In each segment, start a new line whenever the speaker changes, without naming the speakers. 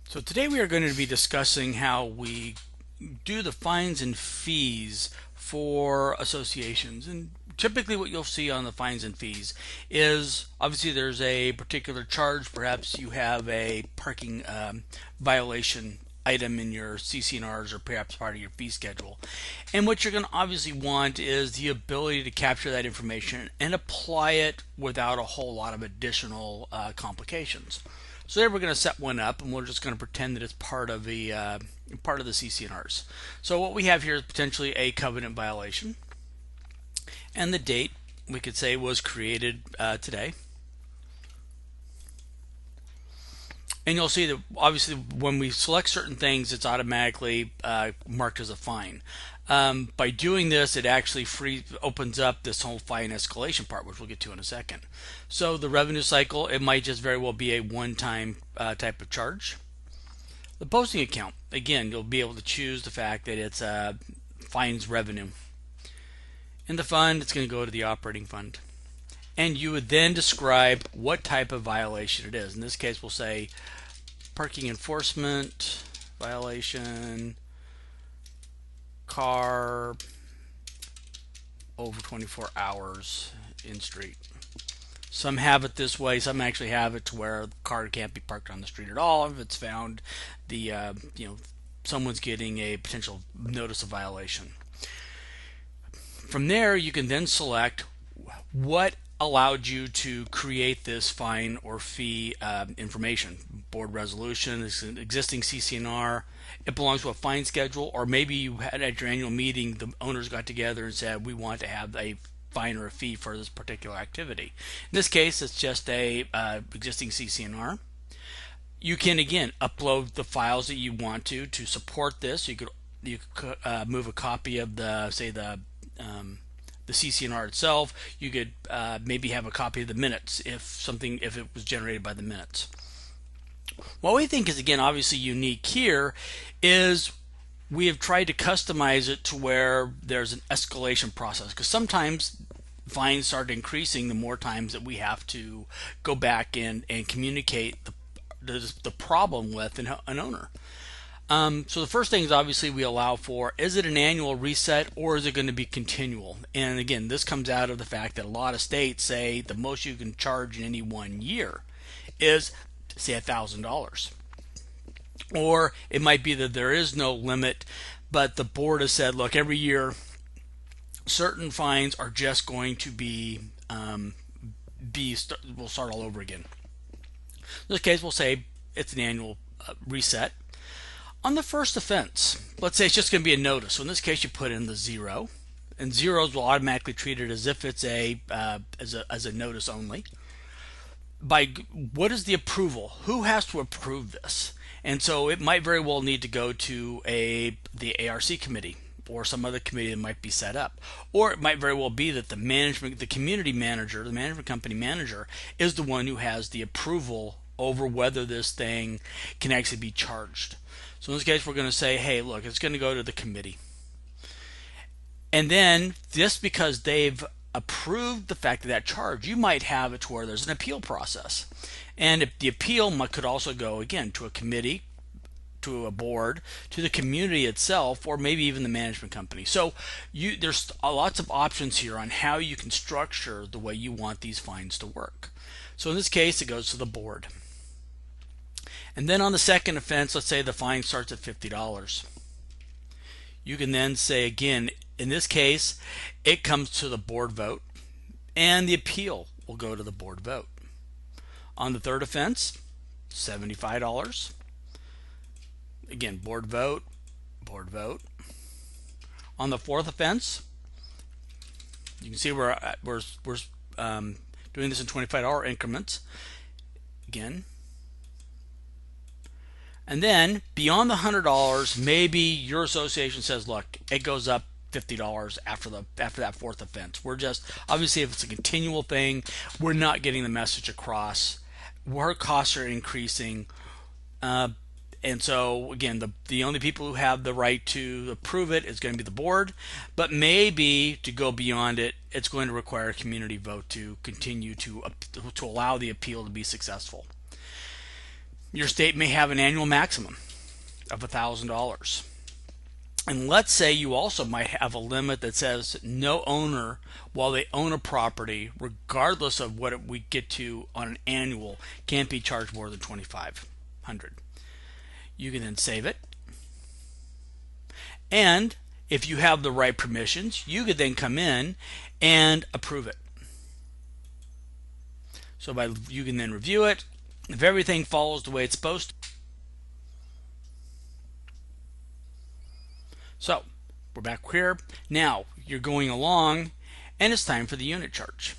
So today we are going to be discussing how we do the fines and fees for associations. And typically what you'll see on the fines and fees is obviously there's a particular charge. Perhaps you have a parking violation item in your CC&Rs or perhaps part of your fee schedule. And what you're going to obviously want is the ability to capture that information and apply it without a whole lot of additional complications. So there we're going to set one up, and we're just going to pretend that it's part of the CC&Rs. So what we have here is potentially a covenant violation, and the date we could say was created today. And you'll see that obviously when we select certain things, it's automatically marked as a fine. By doing this, it actually opens up this whole fine escalation part, which we'll get to in a second. So the revenue cycle, it might just very well be a one-time type of charge. The posting account, again, you'll be able to choose the fact that it's fines revenue. In the fund, it's going to go to the operating fund. And you would then describe what type of violation it is. In this case, we'll say parking enforcement violation, car over 24 hours in street. Some have it this way. Some actually have it to where the car can't be parked on the street at all if it's found someone's getting a potential notice of violation. From there, you can then select what allowed you to create this fine or fee information. Board resolution, this is an existing CC&R, it belongs to a fine schedule, or maybe you had at your annual meeting, the owners got together and said, we want to have a fine or a fee for this particular activity. In this case, it's just a existing CC&R. You can, again, upload the files that you want to support this. You could move a copy of the CC&R itself. You could maybe have a copy of the minutes if it was generated by the minutes. What we think is, again, obviously unique here is we have tried to customize it to where there's an escalation process, because sometimes fines start increasing the more times that we have to go back and communicate the problem with an owner. So the first thing is obviously we allow for, is it an annual reset or is it going to be continual? And again, this comes out of the fact that a lot of states say the most you can charge in any 1 year is, say, $1,000. Or it might be that there is no limit, but the board has said, look, every year certain fines are just going to we'll start all over again. In this case, we'll say it's an annual reset. On the first offense, let's say it's just going to be a notice. So in this case, you put in the 0, and zeros will automatically treat it as if it's as a notice only. What is the approval? Who has to approve this? And so it might very well need to go to the ARC committee or some other committee that might be set up. Or it might very well be that the community manager, the management company manager, is the one who has the approval over whether this thing can actually be charged. So in this case, we're going to say, hey, look, it's going to go to the committee. And then just because they've approved the fact of that charge, you might have it to where there's an appeal process. And if the appeal could also go, again, to a committee, to a board, to the community itself, or maybe even the management company. So there's lots of options here on how you can structure the way you want these fines to work. So in this case, it goes to the board. And then on the second offense, let's say the fine starts at $50. You can then say, again, in this case, it comes to the board vote, and the appeal will go to the board vote. On the third offense, $75. Again, board vote, board vote. On the fourth offense, you can see we're doing this in $25 increments. Again. And then beyond the $100, maybe your association says, look, it goes up $50 after that fourth offense. We're just, obviously, if it's a continual thing, we're not getting the message across. Our costs are increasing. And so, again, the only people who have the right to approve it is going to be the board. But maybe to go beyond it, it's going to require a community vote to continue to allow the appeal to be successful. Your state may have an annual maximum of $1,000. And let's say you also might have a limit that says no owner, while they own a property, regardless of what we get to on an annual, can't be charged more than $2,500. You can then save it. And if you have the right permissions, you could then come in and approve it. So you can then review it. If everything follows the way it's supposed to. So we're back here. Now you're going along and it's time for the unit charge.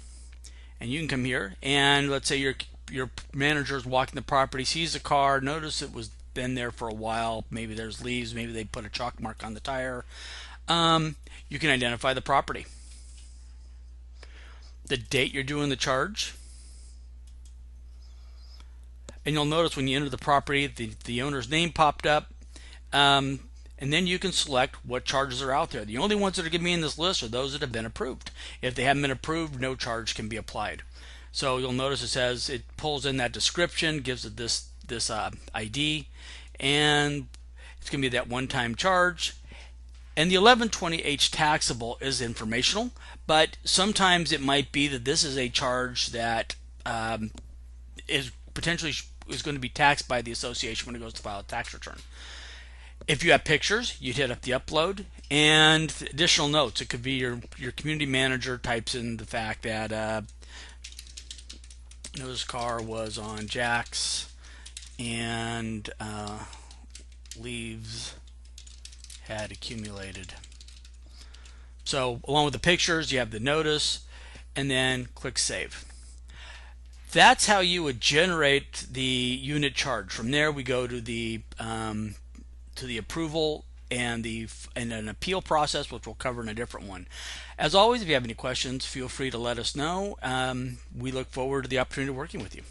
And you can come here and let's say your manager is walking the property, sees the car, notice it was been there for a while, maybe there's leaves, maybe they put a chalk mark on the tire. You can identify the property, the date you're doing the charge, and you'll notice when you enter the property the owner's name popped up, and then you can select what charges are out there. The only ones that are going to be in this list are those that have been approved. If they haven't been approved, no charge can be applied. So you'll notice it says it pulls in that description, gives it this ID, and it's going to be that one-time charge. And the 1120H taxable is informational, but sometimes it might be that this is a charge that is potentially going to be taxed by the association when it goes to file a tax return. If you have pictures, you'd hit up the upload and additional notes. It could be your community manager types in the fact that this car was on Jack's and leaves had accumulated. So along with the pictures, you have the notice, and then click Save. That's how you would generate the unit charge. From there, we go to the approval and an appeal process, which we'll cover in a different one. As always, if you have any questions, feel free to let us know. We look forward to the opportunity of working with you.